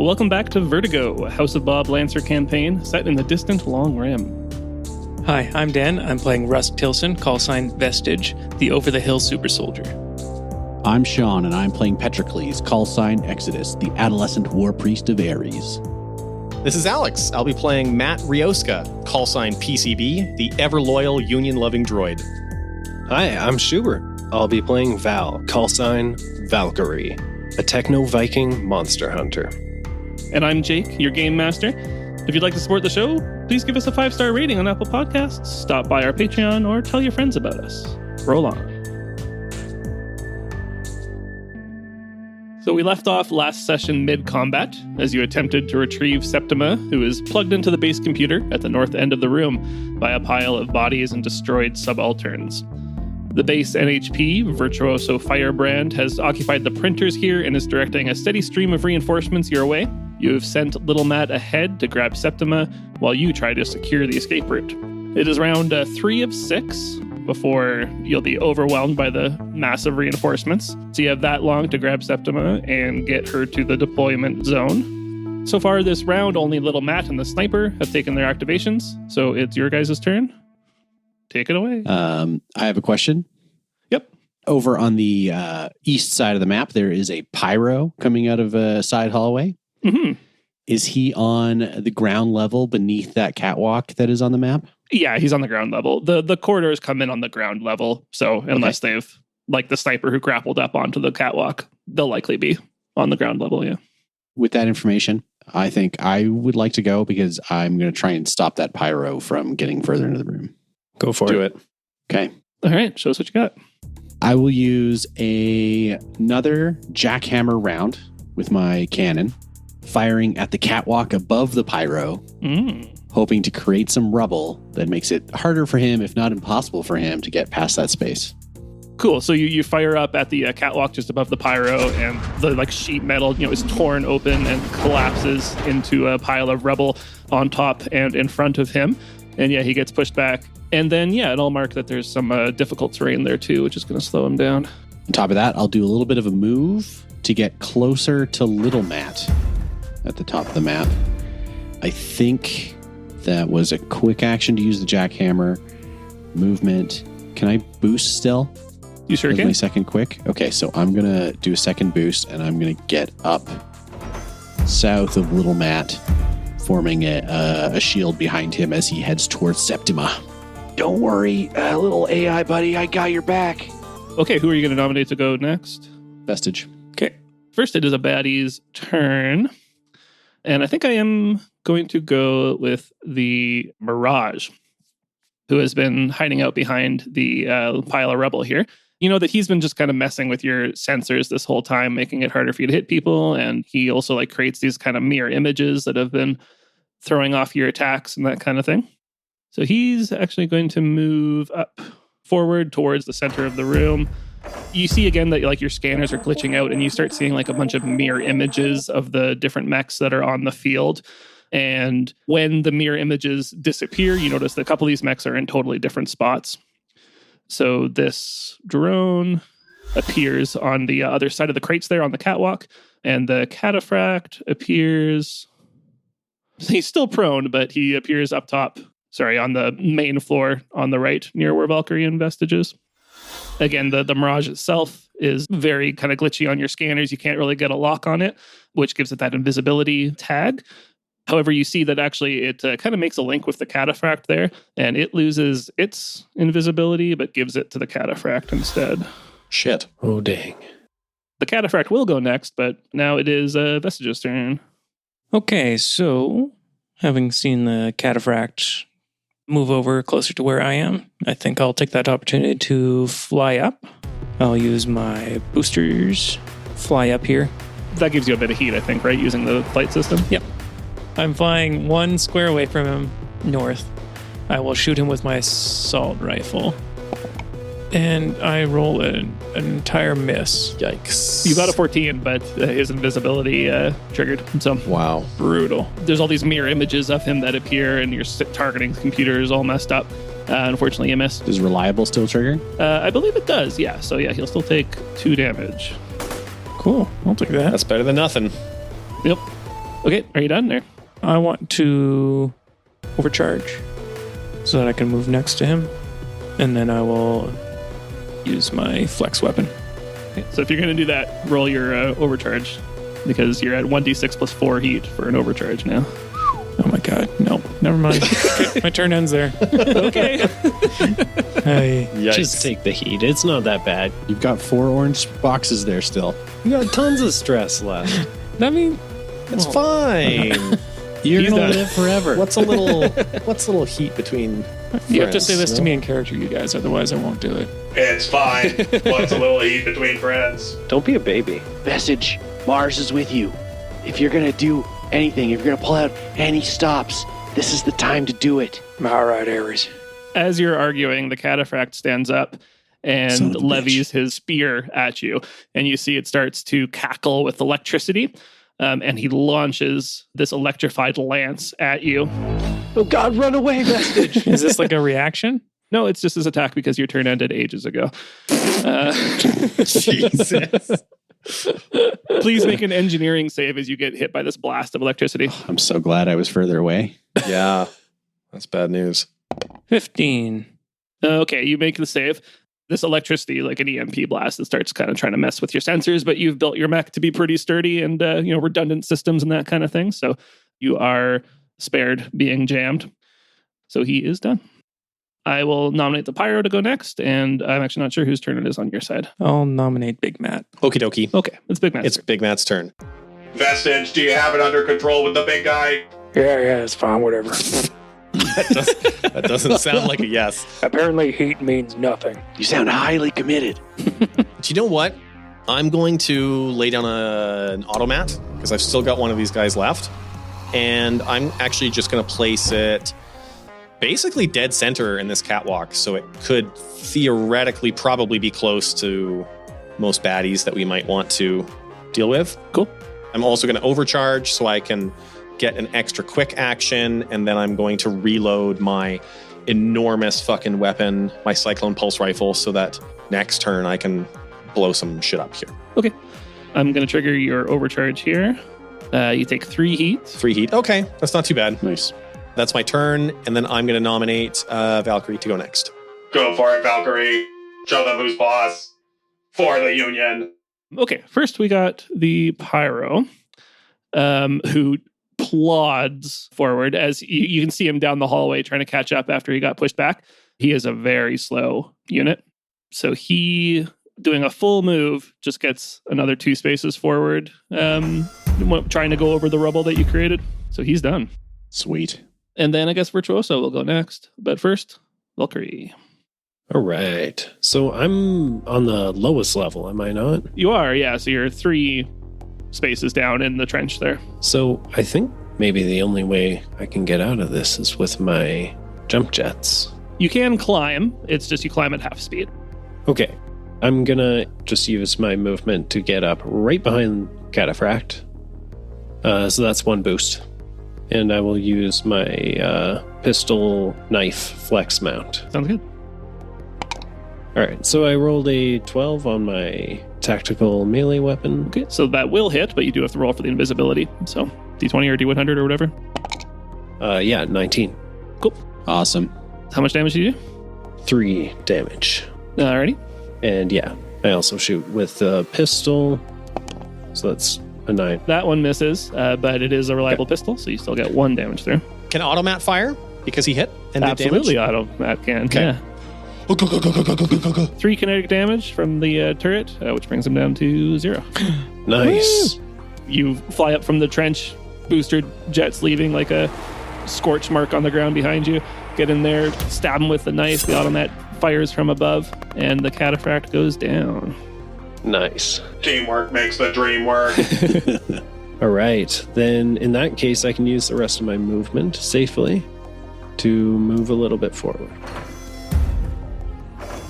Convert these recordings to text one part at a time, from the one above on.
Welcome back to Vertigo, a House of Bob Lancer campaign set in the distant Long Rim. Hi, I'm Dan. I'm playing Rusk Tillsen, callsign Vestige, the over-the-hill super soldier. I'm Shaun, and I'm playing Petrakles, callsign Exodus, the adolescent war priest of Ares. This is Alex. I'll be playing Matt Ryoska, callsign P.C.B, the ever-loyal union-loving droid. Hi, I'm Shubert. I'll be playing Val, callsign VALKYRIE, a techno-Viking monster hunter. And I'm Jake, your game master. If you'd like to support the show, please give us a 5-star rating on Apple Podcasts, stop by our Patreon, or tell your friends about us. Roll on. So we left off last session mid-combat as you attempted to retrieve Septima, who is plugged into the base computer at the north end of the room by a pile of bodies and destroyed subalterns. The base NHP, Virtuoso Firebrand, has occupied the printers here and is directing a steady stream of reinforcements your way. You have sent Little Matt ahead to grab Septima while you try to secure the escape route. It is round 3 of 6 before you'll be overwhelmed by the massive reinforcements. So you have that long to grab Septima and get her to the deployment zone. So far this round, only Little Matt and the sniper have taken their activations. So it's your guys' turn. Take it away. I have a question. Yep. Over on the east side of the map, there is a pyro coming out of a side hallway. Mm-hmm. Is he on the ground level beneath that catwalk that is on the map? Yeah, he's on the ground level. The corridors come in on the ground level. So unless they've, like the sniper who grappled up onto the catwalk, they'll likely be on the ground level, yeah. With that information, I think I would like to go because I'm going to try and stop that pyro from getting further into the room. Go for it. Okay. All right, show us what you got. I will use another jackhammer round with my cannon, firing at the catwalk above the pyro, hoping to create some rubble that makes it harder for him, if not impossible for him, to get past that space. Cool. So you fire up at the catwalk just above the pyro, and the sheet metal is torn open and collapses into a pile of rubble on top and in front of him. And yeah, he gets pushed back. And then, yeah, it'll mark that there's some difficult terrain there too, which is going to slow him down. On top of that, I'll do a little bit of a move to get closer to Little Matt at the top of the map. I think that was a quick action to use the jackhammer. Movement. Can I boost still? You sure can. My second quick. Okay, so I'm going to do a second boost, and I'm going to get up south of Little Matt, forming a shield behind him as he heads towards Septima. Don't worry, little AI buddy, I got your back. Okay, who are you going to nominate to go next? Vestige. Okay. First, it is a baddie's turn. And I think I am going to go with the Mirage, who has been hiding out behind the pile of rubble here. You know that he's been just kind of messing with your sensors this whole time, making it harder for you to hit people. And he also creates these kind of mirror images that have been throwing off your attacks and that kind of thing. So he's actually going to move up forward towards the center of the room. You see again that your scanners are glitching out, and you start seeing a bunch of mirror images of the different mechs that are on the field. And when the mirror images disappear, you notice that a couple of these mechs are in totally different spots. So this drone appears on the other side of the crates there on the catwalk, and the cataphract appears... He's still prone, but he appears up top. Sorry, on the main floor on the right, near where VALKYRIE and Vestige is. Again, the Mirage itself is very kind of glitchy on your scanners. You can't really get a lock on it, which gives it that invisibility tag. However, you see that actually it kind of makes a link with the cataphract there, and it loses its invisibility, but gives it to the cataphract instead. Shit. Oh, dang. The cataphract will go next, but now it is Vestige's turn. Okay, so having seen the cataphract move over closer to where I am, I think I'll take that opportunity to fly up. I'll use my boosters, fly up here. That gives you a bit of heat, I think, right? Using the flight system? Yep. I'm flying 1 square away from him, north. I will shoot him with my assault rifle. And I roll an entire miss. Yikes. You got a 14, but his invisibility triggered. So Wow. Brutal. There's all these mirror images of him that appear, and your targeting computer is all messed up. Unfortunately, you missed. Is Reliable still triggering? I believe it does, yeah. So yeah, he'll still take 2 damage. Cool. I'll take that. That's better than nothing. Yep. Okay, are you done there? I want to overcharge so that I can move next to him. And then I will use my flex weapon. Okay, so if you're going to do that, roll your overcharge because you're at 1d6 plus 4 heat for an overcharge now. Oh my god. No, never mind. Okay, my turn ends there. Okay. Hey. Just take the heat. It's not that bad. You've got 4 orange boxes there still. You got tons of stress left. I mean, It's fine. You're He's going done. to live forever. What's a little heat between you have to say friends, this to no? me in character, you guys. Otherwise, I won't do it. It's fine. What's a little heat between friends? Don't be a baby. Vestige, Mars is with you. If you're gonna do anything, if you're gonna pull out any stops, this is the time to do it. All right, Ares. As you're arguing, the cataphract stands up Son and of a levies his spear at you. And you see it starts to cackle with electricity. And he launches this electrified lance at you. Oh God, run away, Vestige! Is this like a reaction? No, it's just his attack because your turn ended ages ago. Jesus. Please make an engineering save as you get hit by this blast of electricity. I'm so glad I was further away. Yeah, that's bad news. 15. Okay, you make the save. This electricity, like an EMP blast, that starts kind of trying to mess with your sensors, but you've built your mech to be pretty sturdy and redundant systems and that kind of thing. So you are spared being jammed. So he is done. I will nominate the Pyro to go next, and I'm actually not sure whose turn it is on your side. I'll nominate Big Matt. Okie dokie. Okay, it's Big Matt's It's turn. Big Matt's turn. Vestige, do you have it under control with the big guy? Yeah, it's fine, whatever. That doesn't sound like a yes. Apparently heat means nothing. You sound highly committed. Do you know what? I'm going to lay down an automat because I've still got one of these guys left. And I'm actually just going to place it basically dead center in this catwalk. So it could theoretically probably be close to most baddies that we might want to deal with. Cool. I'm also going to overcharge so I can get an extra quick action. And then I'm going to reload my enormous fucking weapon, my Cyclone Pulse Rifle, so that next turn I can blow some shit up here. Okay. I'm going to trigger your overcharge here. You take 3 heat. 3 heat. Okay, that's not too bad. Nice. That's my turn, and then I'm going to nominate Valkyrie to go next. Go for it, Valkyrie. Show them who's boss. For the Union. Okay, first we got the Pyro, who plods forward as you can see him down the hallway trying to catch up after he got pushed back. He is a very slow unit. So he, doing a full move, just gets another 2 spaces forward, trying to go over the rubble that you created. So he's done. Sweet. And then I guess Virtuoso will go next. But first, Valkyrie. All right. So I'm on the lowest level, am I not? You are, yeah. So you're 3 spaces down in the trench there. So I think maybe the only way I can get out of this is with my jump jets. You can climb. It's just you climb at half speed. Okay. I'm gonna just use my movement to get up right behind Cataphract. So that's 1 boost. And I will use my pistol knife flex mount. Sounds good. All right, so I rolled a 12 on my tactical melee weapon. Okay, so that will hit, but you do have to roll for the invisibility. So D20 or D100 or whatever. Yeah, 19. Cool. Awesome. How much damage do you do? 3 damage. Alrighty. And yeah, I also shoot with the pistol. So that's a 9. That one misses, but it is a reliable pistol, so you still get 1 damage through. Can automat fire because he hit and did Absolutely, damage? automat can. Okay. Yeah. 3 kinetic damage from the turret, which brings him down to 0. Nice. You fly up from the trench, booster jets leaving like a scorch mark on the ground behind you. Get in there, stab him with the knife. The automat fires from above, and the cataphract goes down. Nice. Teamwork makes the dream work. All right, then in that case, I can use the rest of my movement safely to move a little bit forward.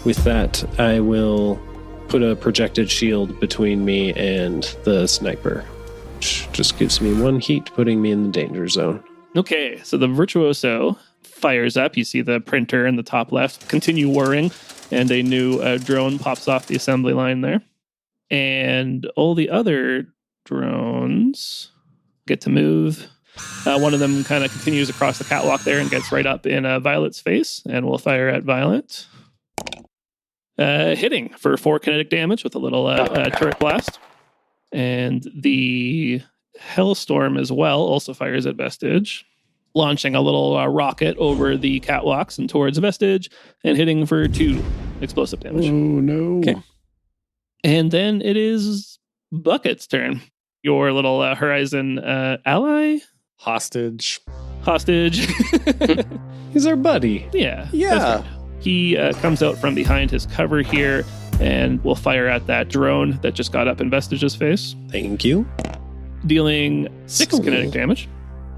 With that, I will put a projected shield between me and the sniper, which just gives me 1 heat, putting me in the danger zone. Okay, so the Virtuoso fires up. You see the printer in the top left continue whirring, and a new drone pops off the assembly line there. And all the other drones get to move. One of them kind of continues across the catwalk there and gets right up in Violet's face, and we'll fire at Violet. Hitting for 4 kinetic damage with a little turret blast. And the Hellstorm as well also fires at Vestige, launching a little rocket over the catwalks and towards Vestige and hitting for 2 explosive damage. Oh, no. Okay. And then it is Bucket's turn. Your little Horizon ally? Hostage. He's our buddy. Yeah. Yeah. He comes out from behind his cover here and will fire at that drone that just got up in Vestige's face, Thank you. dealing 6 kinetic damage.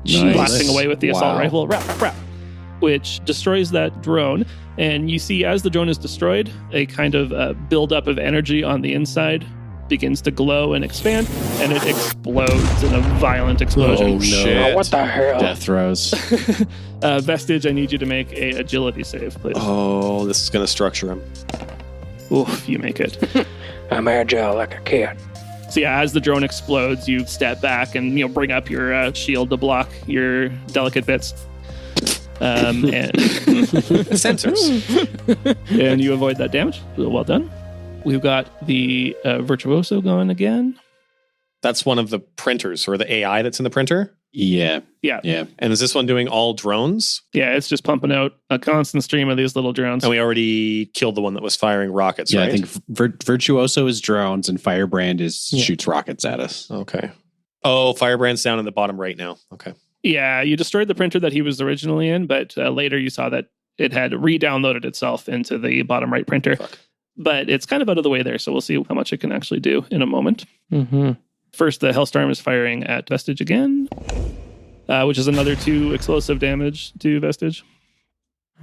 Nice. Blasting away with the assault Wow. rifle, rap, which destroys that drone. And you see, as the drone is destroyed, a kind of buildup of energy on the inside begins to glow and expand, and it explodes in a violent explosion. Oh, no. Shit. What the hell? Death throws. Vestige, I need you to make a agility save, please. Oh, this is going to structure him. Oof, you make it. I'm agile like a cat. So yeah, as the drone explodes, you step back and bring up your shield to block your delicate bits. And Sensors. and you avoid that damage. Well done. We've got the Virtuoso going again. That's one of the printers or the AI that's in the printer. Yeah. Yeah. And is this one doing all drones? Yeah, it's just pumping out a constant stream of these little drones. And we already killed the one that was firing rockets, Yeah, right? I think Virtuoso is drones and Firebrand shoots rockets at us. Okay. Oh, Firebrand's down in the bottom right now. Okay. Yeah, you destroyed the printer that he was originally in, but later you saw that it had re-downloaded itself into the bottom right printer. Fuck. But it's kind of out of the way there, so we'll see how much it can actually do in a moment. Mm-hmm. First, the Hellstorm is firing at Vestige again, which is another 2 explosive damage to Vestige.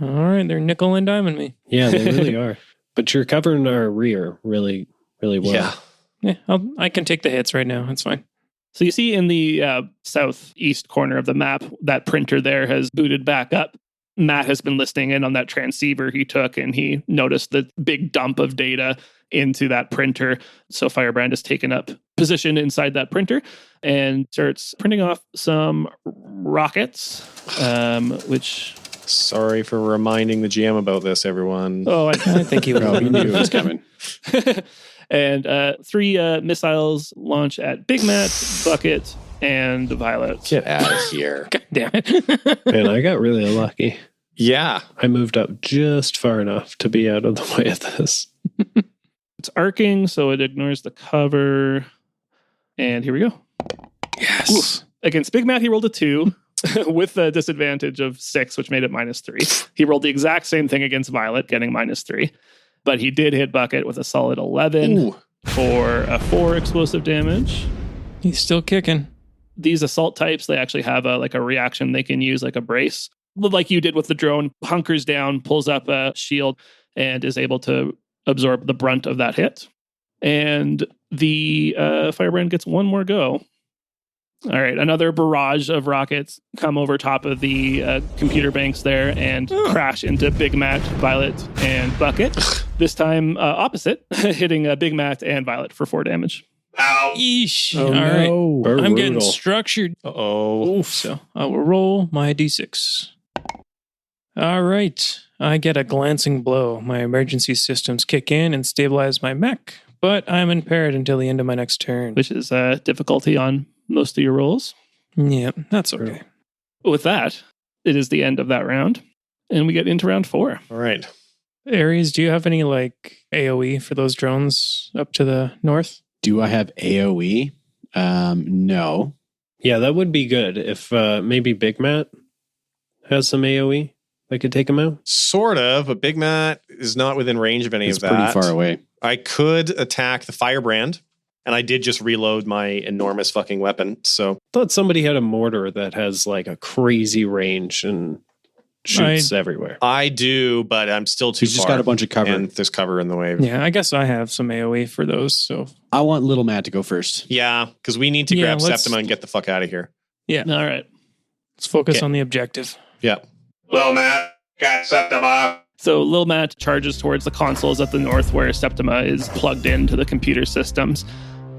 All right, they're nickel and diming me. Yeah, they really are. But you're covering our rear really, really well. Yeah. Yeah, I can take the hits right now. That's fine. So you see in the southeast corner of the map, that printer there has booted back up. Matt has been listening in on that transceiver he took, and he noticed the big dump of data into that printer. So Firebrand has taken up position inside that printer and starts printing off some rockets, which... Sorry for reminding the GM about this, everyone. Oh, I think he Oh, he knew it was coming. And 3 missiles launch at Big Matt, Bucket, and Violet. Get out of here. God damn it. And I got really lucky. Yeah. I moved up just far enough to be out of the way of this. It's arcing, so it ignores the cover. And here we go. Yes. Against Big Matt, he rolled a 2 with a disadvantage of 6, which made it -3. He rolled the exact same thing against Violet, getting -3. But he did hit Bucket with a solid 11 Ooh. for a 4 explosive damage. He's still kicking. These assault types, they actually have a reaction they can use, like a brace. Like you did with the drone, hunkers down, pulls up a shield, and is able to absorb the brunt of that hit. And the Firebrand gets one more go. All right, another barrage of rockets come over top of the computer banks there and crash into Big Matt, Violet, and Bucket. This time opposite, hitting Big Matt and Violet for 4 damage. Ow. Yeesh. Oh, All right. no. I'm getting Brutal. structured. Uh-oh. So I will roll my d6. All right. I get a glancing blow. My emergency systems kick in and stabilize my mech, but I'm impaired until the end of my next turn. Which is difficulty on most of your rolls. Yeah, that's okay. With that, it is the end of that round, and we get into round 4. All right. Ares, do you have any AoE for those drones up to the north? Do I have AoE? No. Yeah, that would be good if maybe Big Matt has some AoE. I could take him out. Sort of, but Big Matt is not within range of any It's of that. pretty far away. I could attack the Firebrand, and I did just reload my enormous fucking weapon. So Thought somebody had a mortar that has a crazy range and shoots everywhere. I do, but I'm still too He's far. just got a bunch of cover. And there's cover in the way. Yeah, I guess I have some AoE for those. So I want Little Matt to go first. Yeah, because we need to Yeah, grab let's- Septima and get the fuck out of here. yeah, All right. let's focus Okay. on the objective. Yeah. Little Matt got Septima. So Lil Matt charges towards the consoles at the north where Septima is plugged into the computer systems.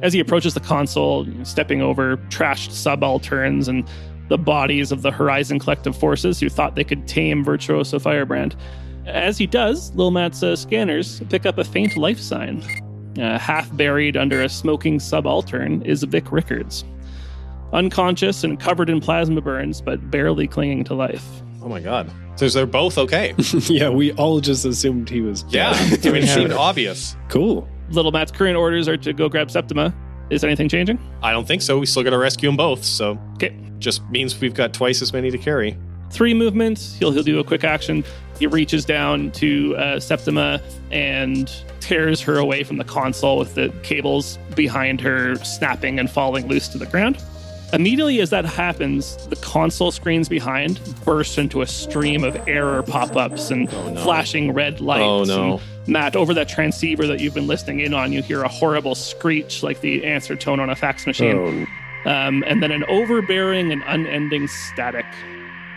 As he approaches the console, stepping over trashed subalterns and the bodies of the Horizon Collective Forces who thought they could tame Virtuoso Firebrand. As he does, Lil Matt's scanners pick up a faint life sign. Half buried under a smoking subaltern is Vic Rickards. Unconscious and covered in plasma burns, but barely clinging to life. Oh my God. So they're both okay. Yeah, we all just assumed he was dead. Yeah, I mean, it seemed obvious. Cool. Little Matt's current orders are to go grab Septima. Is anything changing? I don't think so. We still got to rescue them both, so Okay. just means we've got twice as many to carry. 3 movements. He'll do a quick action. He reaches down to Septima and tears her away from the console with the cables behind her snapping and falling loose to the ground. Immediately as that happens, the console screens behind burst into a stream of error pop-ups and flashing red lights. Oh, no. And Matt, over that transceiver that you've been listening in on, you hear a horrible screech like the answer tone on a fax machine. And then an overbearing and unending static.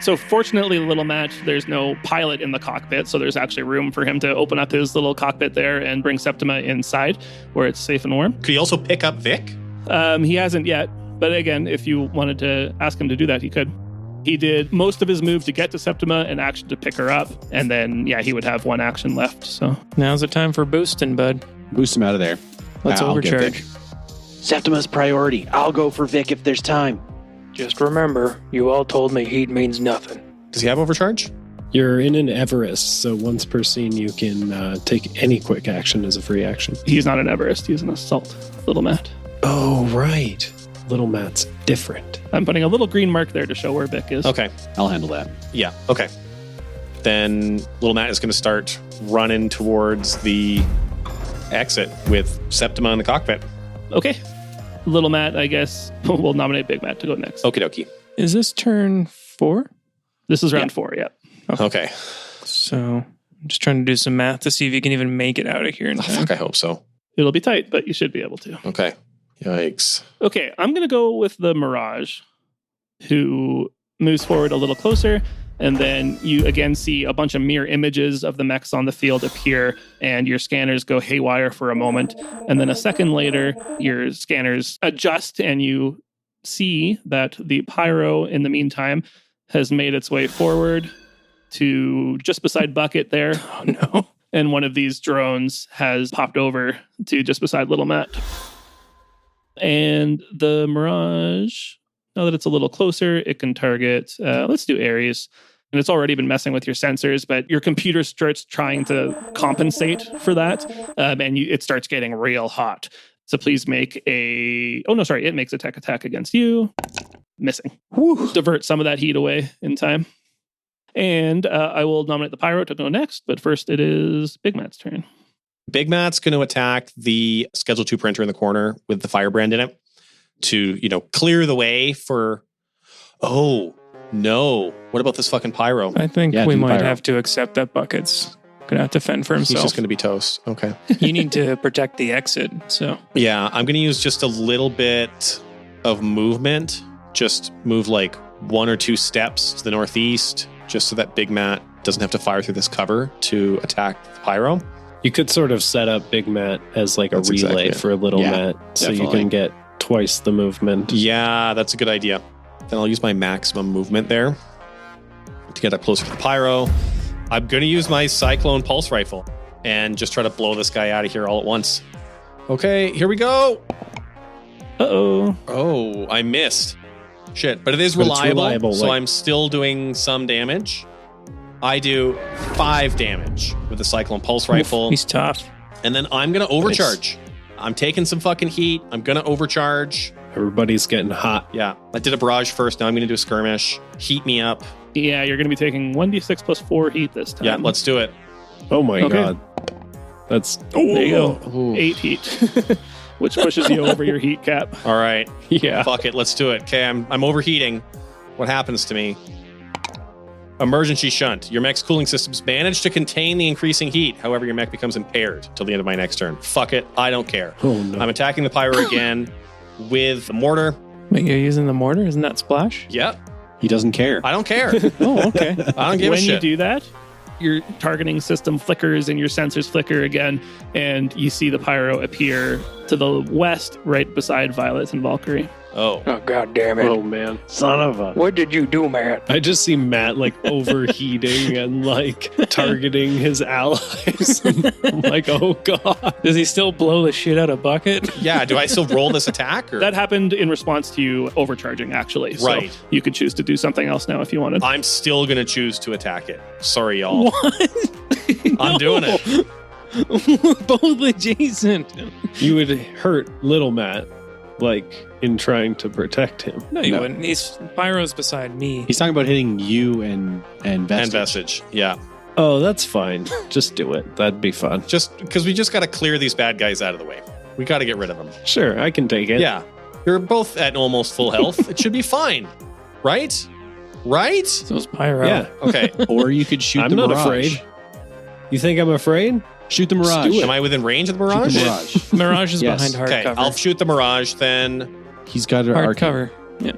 So fortunately, little Matt, there's no pilot in the cockpit, so there's actually room for him to open up his little cockpit there and bring Septima inside where it's safe and warm. Could he also pick up Vic? He hasn't yet. But again, if you wanted to ask him to do that, he could. He did most of his move to get to Septima and action to pick her up. And then, he would have 1 action left. So Now's the time for boosting, bud. Boost him out of there. Let's I'll get overcharge. Vic. Septima's priority. I'll go for Vic if there's time. Just remember, you all told me heat means nothing. Does he have overcharge? You're in an Everest, so once per scene, you can take any quick action as a free action. he's not an Everest. He's an assault, little Matt. Oh, right. Little Matt's different. I'm putting a little green mark there to show where Vic is. Okay. I'll handle that. Yeah, okay. Then little Matt is going to start running towards the exit with Septima in the cockpit. Okay. Little Matt, I guess, we'll nominate Big Matt to go next. Okie dokie. Is this turn 4? This is round 4, yeah. Okay. So I'm just trying to do some math to see if you can even make it out of here in Oh, time. fuck, I hope so. It'll be tight, but you should be able to. Okay. Yikes. Okay, I'm going to go with the Mirage, who moves forward a little closer, and then you again see a bunch of mirror images of the mechs on the field appear, and your scanners go haywire for a moment. And then a second later, your scanners adjust, and you see that the Pyro, in the meantime, has made its way forward to just beside Bucket there. Oh, no. And one of these drones has popped over to just beside Little Matt. And the Mirage, now that it's a little closer, it can target, let's do Ares. And it's already been messing with your sensors, but your computer starts trying to compensate for that. And it starts getting real hot. So please make it makes a tech attack against you. Missing. Woo. Divert some of that heat away in time. And I will nominate the Pyro to go next, but first it is Big Matt's turn. Big Matt's going to attack the Schedule 2 printer in the corner with the firebrand in it to, clear the way for... Oh, no. What about this fucking Pyro? I think Yeah, we do might Pyro. have to accept that Bucket's going to have to fend for He's himself. just going to be toast. Okay. You need to protect the exit, so... Yeah, I'm going to use just a little bit of movement. Just move like 1 or 2 steps to the northeast, just so that Big Matt doesn't have to fire through this cover to attack the Pyro. You could sort of set up Big Matt as like That's a relay exactly it. for Little Yeah, Matt, so you definitely. can get twice the movement. Yeah, that's a good idea. Then I'll use my maximum movement there to get up closer to the Pyro. I'm going to use my Cyclone Pulse Rifle and just try to blow this guy out of here all at once. Okay, here we go. Uh-oh. Oh, I missed. Shit, but it is But it's reliable, reliable, so like- I'm still doing some damage. I do 5 damage with the Cyclone Pulse Rifle, He's tough. and then I'm going to overcharge. I'm taking some fucking heat. I'm going to overcharge. Everybody's getting hot. Yeah, I did a barrage first. Now I'm going to do a skirmish. Heat me up. Yeah, you're going to be taking 1d6 plus 4 heat this time. Yeah, let's do it. Oh my Okay. god. That's There you go. Ooh. 8 heat, which pushes you over your heat cap. All right, yeah. fuck it. Let's do it. Okay, I'm overheating. What happens to me? Emergency shunt. Your mech's cooling systems manage to contain the increasing heat. However, your mech becomes impaired till the end of my next turn. Fuck it. I don't care. Oh no. I'm attacking the Pyro again with the mortar. Wait, you're using the mortar? Isn't that splash? Yep. He doesn't care. I don't care. Oh, okay. I don't give When a you shit. do that, Your targeting system flickers and your sensors flicker again, and you see the pyro appear to the west, right beside Violet and Valkyrie. Oh. Oh, God damn it. Oh, man. Son of a... What did you do, Matt? I just see Matt like overheating and like targeting his allies. I'm like, oh God. Does he still blow the shit out of Bucket? Yeah, do I still roll this attack? Or? That happened in response to you overcharging, actually. So Right. you could choose to do something else now if you wanted. I'm still going to choose to attack it. Sorry, y'all. What? I'm doing it. Both adjacent. You would hurt little Matt, like in trying to protect him. No, you No. wouldn't. He's Pyro's beside me. He's talking about hitting you and And Vestige. Vestige. Yeah. Oh, that's fine. Just do it. That'd be fun. Just because we just got to clear these bad guys out of the way. We got to get rid of them. Sure, I can take it. Yeah. You're both at almost full health. It should be fine. Right? Right? So's Pyro. Yeah. Okay. Or you could shoot I'm the not Mirage. afraid. You think I'm afraid? Shoot the Mirage. Am I within range of the Shoot Mirage? the Mirage. Mirage is Yes. behind hard Okay, cover. I'll shoot the Mirage then. He's got an hard arc. cover. Yeah.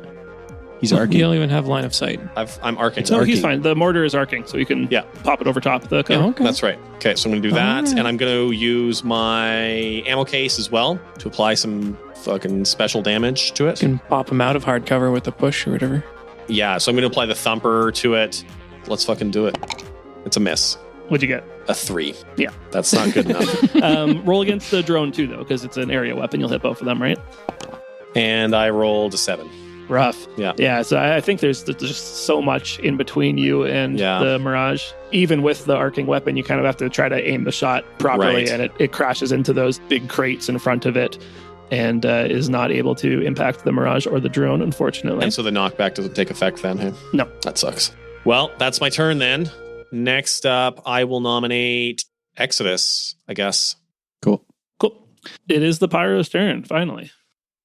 He's You arcing. don't even have line of sight. I'm arcing. No, he's arcing. fine. The mortar is arcing, so you can Yeah. pop it over top of the cover. Yeah, okay. That's right. Okay, so I'm going to do that. Alright. And I'm going to use my ammo case as well to apply some fucking special damage to it. You can pop him out of hard cover with a push or whatever. Yeah, so I'm going to apply the thumper to it. Let's fucking do it. It's a miss. What'd you get? A 3. Yeah. That's not good enough. Roll against the drone too, though, because it's an area weapon. You'll hit both of them, right? And I rolled a 7. Rough. Yeah. Yeah, so I think there's just so much in between you and Yeah. the Mirage. Even with the arcing weapon, you kind of have to try to aim the shot properly, Right. and it crashes into those big crates in front of it and is not able to impact the Mirage or the drone, unfortunately. And so the knockback doesn't take effect then, hey? No. That sucks. Well, that's my turn then. Next up, I will nominate Exodus, I guess. Cool. Cool. It is the Pyro's turn, finally.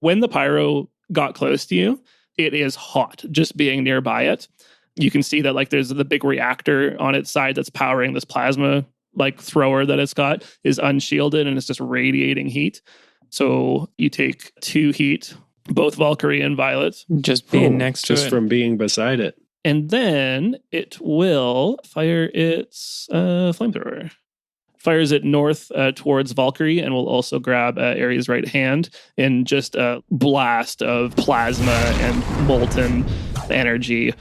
When the Pyro got close to you, it is hot just being nearby it. You can see that like there's the big reactor on its side that's powering this plasma like thrower that it's got is unshielded and it's just radiating heat. So you take 2 heat, both Valkyrie and Violet, Just being Oh, next to just it. from being beside it. and then it will fire its flamethrower. Fires it north towards Valkyrie and will also grab Ares' right hand in just a blast of plasma and molten energy.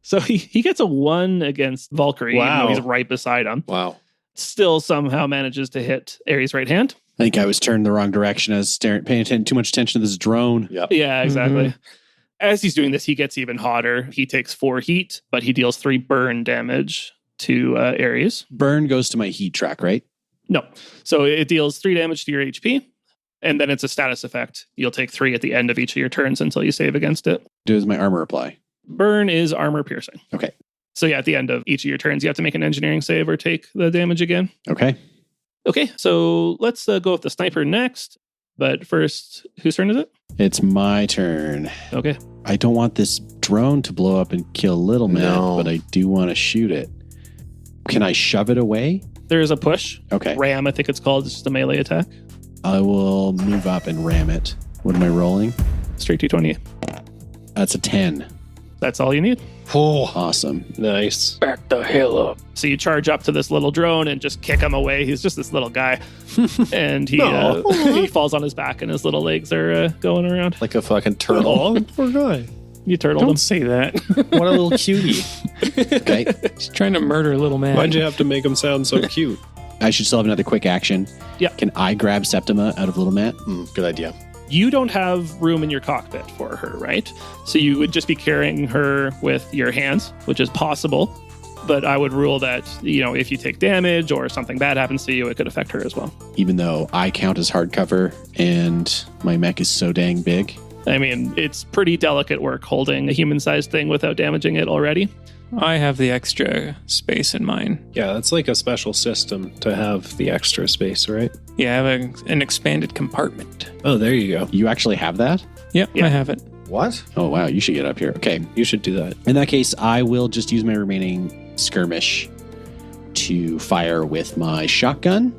So he gets a 1 against Valkyrie, even Wow. though he's right beside him. Wow. Still somehow manages to hit Ares' right hand. I think I was turned the wrong direction. I was paying too much attention to this drone. Yep. Yeah, exactly. As he's doing this, he gets even hotter. He takes 4 heat, but he deals 3 burn damage to Ares. Burn goes to my heat track, right? No. So it deals 3 damage to your HP, and then it's a status effect. You'll take 3 at the end of each of your turns until you save against it. Does my armor apply? Burn is armor piercing. Okay. So yeah, at the end of each of your turns, you have to make an engineering save or take the damage again. Okay. Okay, so let's go with the sniper next. But first, whose turn is it? It's my turn. Okay. I don't want this drone to blow up and kill Little Man, No. but I do want to shoot it. Can I shove it away? There is a push. Okay. Ram, I think it's called. It's just a melee attack. I will move up and ram it. What am I rolling? Straight 220. That's a 10. That's all you need. Oh, Awesome. Nice. Back the hell up. So you charge up to this little drone and just kick him away. He's just this little guy. And he he falls on his back and his little legs are going around. like a fucking turtle. Oh, poor guy. You turtled Don't him. say that. What a little cutie. Okay. He's trying to murder little man. Why'd you have to make him sound so cute? I should still have another quick action. Yeah. Can I grab Septima out of Little Matt? Good idea. You don't have room in your cockpit for her, right? So you would just be carrying her with your hands, which is possible. But I would rule that, if you take damage or something bad happens to you, it could affect her as well. Even though I count as hardcover and my mech is so dang big. I mean, it's pretty delicate work holding a human-sized thing without damaging it already. I have the extra space in mine. Yeah, that's like a special system to have the extra space, right? Yeah, I have an expanded compartment. Oh, there you go. You actually have that? Yep, Yeah. I have it. What? Oh, wow. You should get up here. Okay. You should do that. In that case, I will just use my remaining skirmish to fire with my shotgun.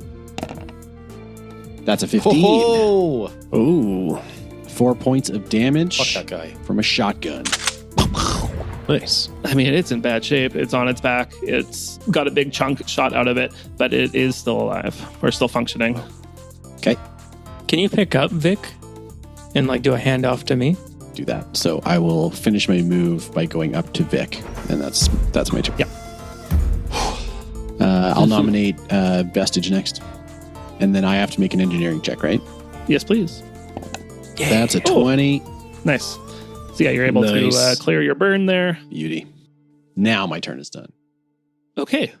That's a 15. Oh, Ooh. 4 points of damage fuck that guy. from a shotgun. Nice. I mean, it's in bad shape. It's on its back. It's got a big chunk shot out of it, but it is still alive or still functioning. Okay, Can you pick up Vic and do a handoff to me? do that. So I will finish my move by going up to Vic, and that's my turn. Yeah. I'll nominate Vestige next, and then I have to make an engineering check, right? Yes, please. That's a 20. Nice. So yeah, you're able to clear your burn there. Beauty. Now my turn is done. Okay.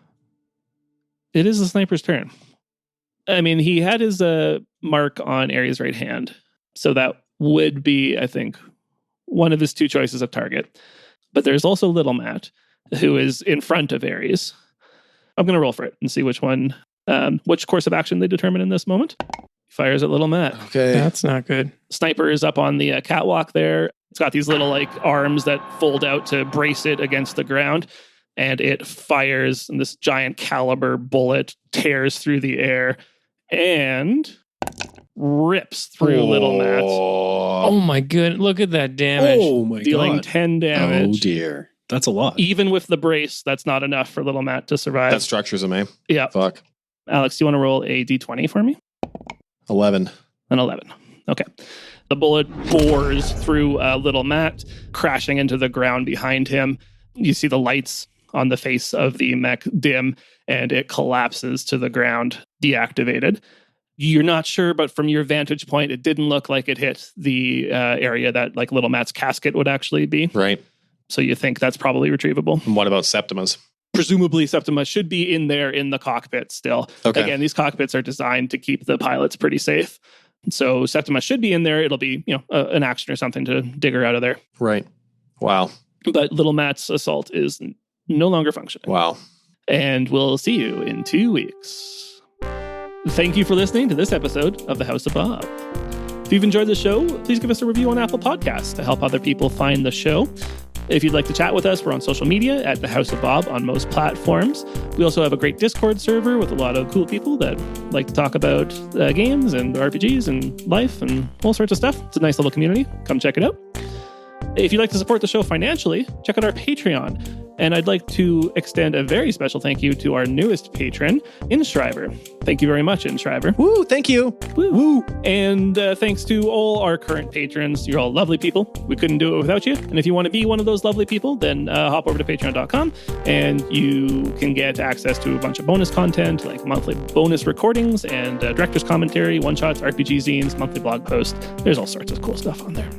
It is the sniper's turn. I mean, he had his mark on Ares' right hand. So that would be, I think, one of his two choices of target. But there's also Little Matt, who is in front of Ares. I'm going to roll for it and see which one, which course of action they determine in this moment. He fires at Little Matt. Okay. That's not good. Sniper is up on the catwalk there. It's got these little arms that fold out to brace it against the ground. And it fires, and this giant caliber bullet tears through the air and rips through Little Matt, Oh my good. Look at that damage. Oh my dealing god. 10 damage. Oh dear. That's a lot. Even with the brace, that's not enough for Little Matt to survive. That structures him, eh? Yeah. Fuck. Alex, do you want to roll a d20 for me? 11. An 11. Okay. The bullet bores through Little Matt, crashing into the ground behind him. You see the lights on the face of the mech dim, and it collapses to the ground, deactivated. You're not sure, but from your vantage point, it didn't look like it hit the area that Little Matt's casket would actually be. Right. So you think that's probably retrievable. And what about Septima's? Presumably, Septima should be in there in the cockpit still. Okay. Again, these cockpits are designed to keep the pilots pretty safe. So Septima should be in there. It'll be, an action or something to dig her out of there. Right. Wow. But Little Matt's assault is no longer functioning. Wow. And we'll see you in 2 weeks. Thank you for listening to this episode of The House of Bob. If you've enjoyed the show, please give us a review on Apple Podcasts to help other people find the show. If you'd like to chat with us, we're on social media at The House of Bob on most platforms. We also have a great Discord server with a lot of cool people that like to talk about games and RPGs and life and all sorts of stuff. It's a nice little community. Come check it out. If you'd like to support the show financially, check out our Patreon. And I'd like to extend a very special thank you to our newest patron, Inschrijver. Thank you very much, Inschrijver. Woo, thank you. Woo. Woo. And thanks to all our current patrons. You're all lovely people. We couldn't do it without you. And if you want to be one of those lovely people, then hop over to patreon.com and you can get access to a bunch of bonus content, like monthly bonus recordings and director's commentary, one-shots, RPG zines, monthly blog posts. There's all sorts of cool stuff on there.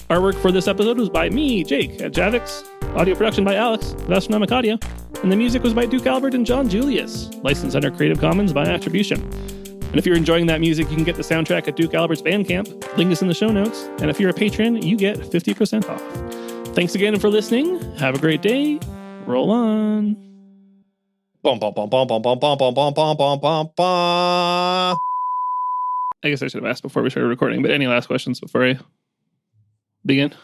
Artwork for this episode was by me, Jake, at Javix. Audio production by Alex, Astronomic Audio. And the music was by Duke Albert and John Julius, licensed under Creative Commons by attribution. And if you're enjoying that music, you can get the soundtrack at Duke Albert's Bandcamp. Link is in the show notes. And if you're a patron, you get 50% off. Thanks again for listening. Have a great day. Roll on. Bum, bum, bum, bum, bum, bum, bum, bum, bum, bum, bum, bum, bum. I guess I should have asked before we started recording, but any last questions before I begin?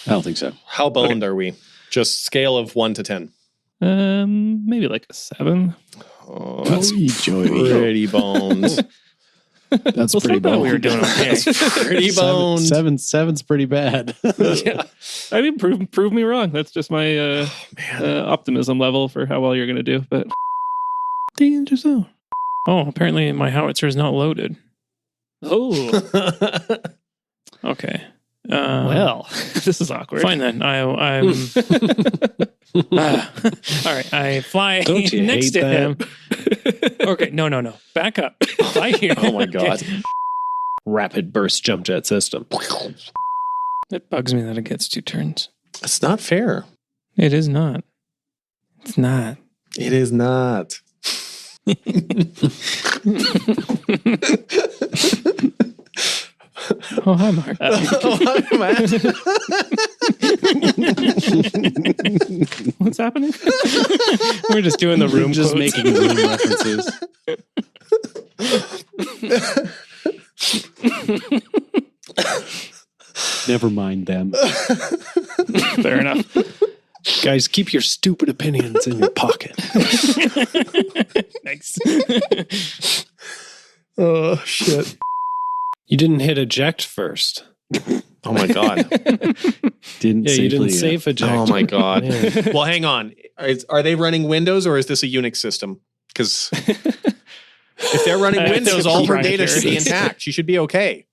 I don't think so. How boned are we? Just scale of 1 to 10. Maybe like a 7. Oh, that's Joey. pretty boned. That's pretty start that boned. we were doing okay. Pretty boned. Seven's pretty bad. Yeah. I mean, prove me wrong. That's just my optimism level for how well you're going to do. But danger zone. Oh, apparently my howitzer is not loaded. Oh, Okay. well, this is awkward. Fine then. I'm. All right. I fly Don't you next hate to that? him. Okay. No. Back up. Fly here. Oh my God. Rapid burst jump jet system. It bugs me that it gets 2 turns. It's not fair. It is not. It's not. It is not. Oh, hi, Mark. What's happening? We're just doing the room Just quotes. making room references. Never mind them. Fair enough. Guys, keep your stupid opinions in your pocket. Thanks. Oh, shit. You didn't hit eject first. Oh my god. Didn't Yeah, you didn't safely, safe eject. Oh my god. Yeah. Well, hang on. Are they running Windows or is this a Unix system? Because if they're running It's Windows, all her data should be proprietary. intact. She should be okay.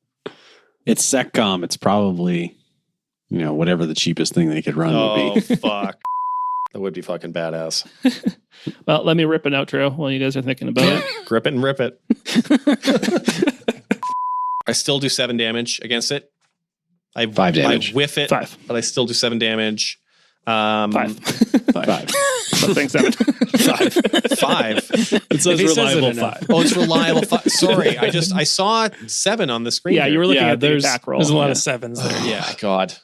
It's Seccom. It's probably, whatever the cheapest thing they could run would Oh be. fuck. That would be fucking badass. Well, let me rip an outro while you guys are thinking about it. Grip it and rip it. I still do 7 damage against it. 5 damage. I whiff it, 5. but I still do 7 damage. 5. 5. So saying 7. 5. If It says he says it reliable enough. 5. Oh, it's reliable. Sorry, I saw 7 on the screen. Yeah, here. you were looking at the there's attack roll. There's a lot Yeah. of sevens there. Oh, yeah, God.